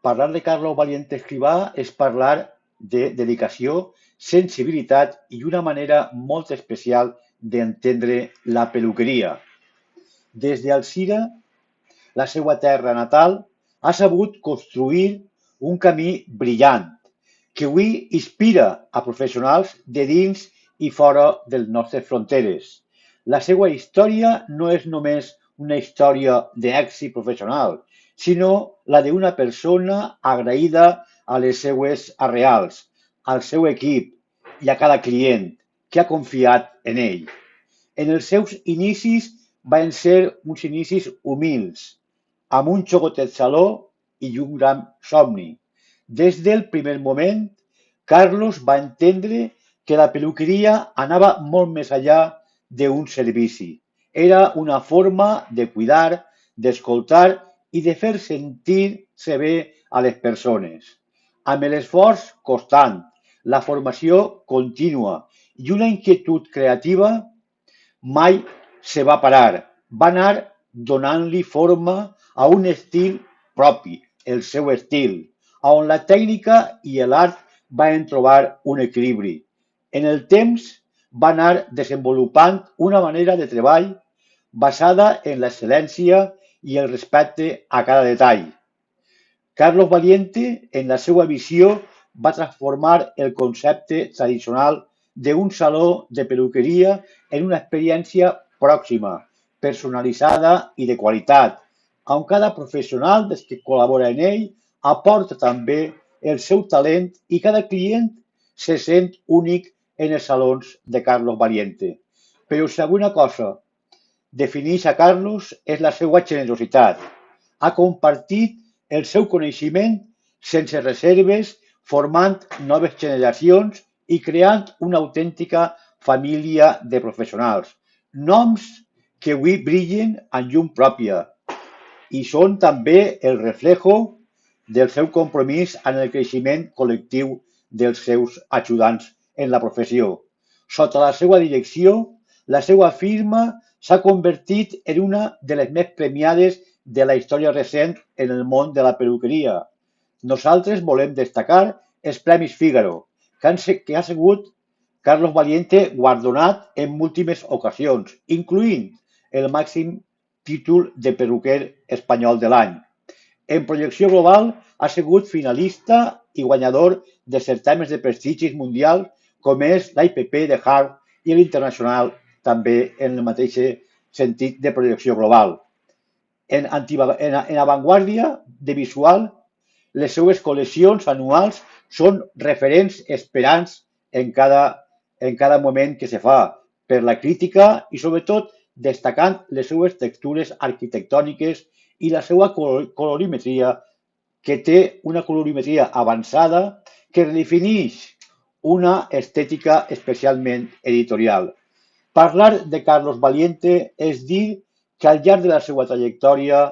Parlar de Carlos Valiente Escrivà és parlar de dedicació, sensibilitat i una manera molt especial d'entendre la peluqueria. Des d'Alzira, la seva terra natal, ha sabut construir un camí brillant que avui inspira a professionals de dins i fora de les nostres fronteres. La seva història no és només una història d'èxit professional, sinó la d'una persona agraïda a les seues arreals, al seu equip i a cada client que ha confiat en ell. En els seus inicis van ser uns inicis humils, amb un xocotet saló i un gran somni. Des del primer moment, Carlos va entendre que la peluqueria anava molt més enllà d'un servici. Era una forma de cuidar, d'escoltar i de fer sentir-se bé a les persones. Amb l'esforç constant, la formació contínua i una inquietud creativa, mai se va parar. Va anar donant-li forma a un estil propi, el seu estil, on la tècnica i l'art van trobar un equilibri. En el temps va anar desenvolupant una manera de treball basada en l'excel·lència i el respecte a cada detall. Carlos Valiente, en la seva visió, va transformar el concepte tradicional d'un saló de peluqueria en una experiència pròxima, personalitzada i de qualitat, on cada professional des que col·labora en ell aporta també el seu talent i cada client se sent únic en els salons de Carlos Valiente. Però si alguna cosa defineix a Carlos és la seva generositat. Ha compartit el seu coneixement sense reserves, formant noves generacions i creant una autèntica família de professionals. Noms que avui brillen amb llum pròpia i són també el reflejo del seu compromís en el creixement col·lectiu dels seus ajudants en la professió. Sota la seva direcció, la seva firma s'ha convertit en una de les més premiades de la història recent en el món de la peluqueria. Nosaltres volem destacar els Premis Fígaro, que ha sigut Carlos Valiente guardonat en múltiples ocasions, incloent el màxim títol de perruquer espanyol de l'any. En projecció global ha sigut finalista i guanyador de certàmens de prestigis mundials com és l'IPP de Hart i l'Internacional també en el mateix sentit de projecció global. En avantguàrdia de visual, les seues col·leccions anuals són referents esperants en cada moment que se fa per la crítica i sobretot destacant les seues textures arquitectòniques i la seva colorimetria, que té una colorimetria avançada que redefineix una estètica especialment editorial. Parlar de Carlos Valiente és dir que al llarg de la seva trajectòria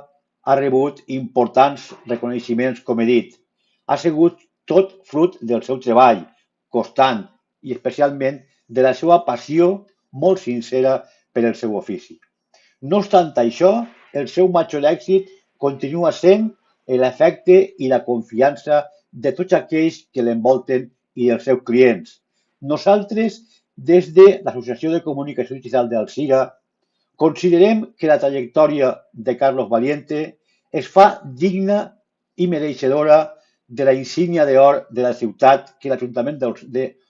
ha rebut importants reconeixements, com he dit. Ha sigut tot fruit del seu treball constant i especialment de la seva passió molt sincera per el seu ofici. No obstant això, el seu major èxit continua sent l'efecte i la confiança de tots aquells que l'envolten i dels seus clients. Nosaltres, des de l'Associació de Comunicació Digital d'Alzira, considerem que la trajectòria de Carlos Valiente es fa digna i mereixedora de la insígnia d'or de la ciutat que l'Ajuntament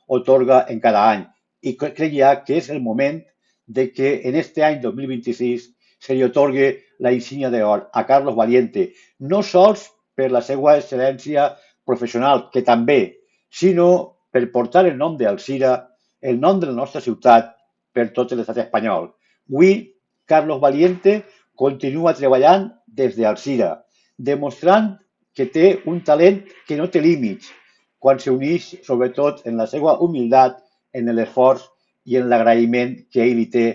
otorga en cada any i creia que és el moment de que en este any 2026 se li otorgue la insígnia d'or a Carlos Valiente, no sols per la seva excel·lència professional, que també, sinó per portar el nom d'Alzira, el nom de la nostra ciutat, per tot l'estat espanyol. Avui, Carlos Valiente continua treballant des d'Alzira, demostrant que té un talent que no té límits, quan s'uneix sobretot en la seva humilitat, en l'esforç i en l'agraïment que ell li té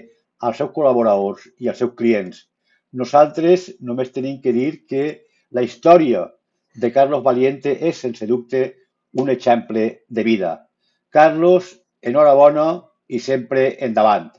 als seus col·laboradors i als seus clients. Nosaltres només tenim que dir que la història de Carlos Valiente és, sense dubte, un exemple de vida. Carlos, enhorabona i sempre endavant.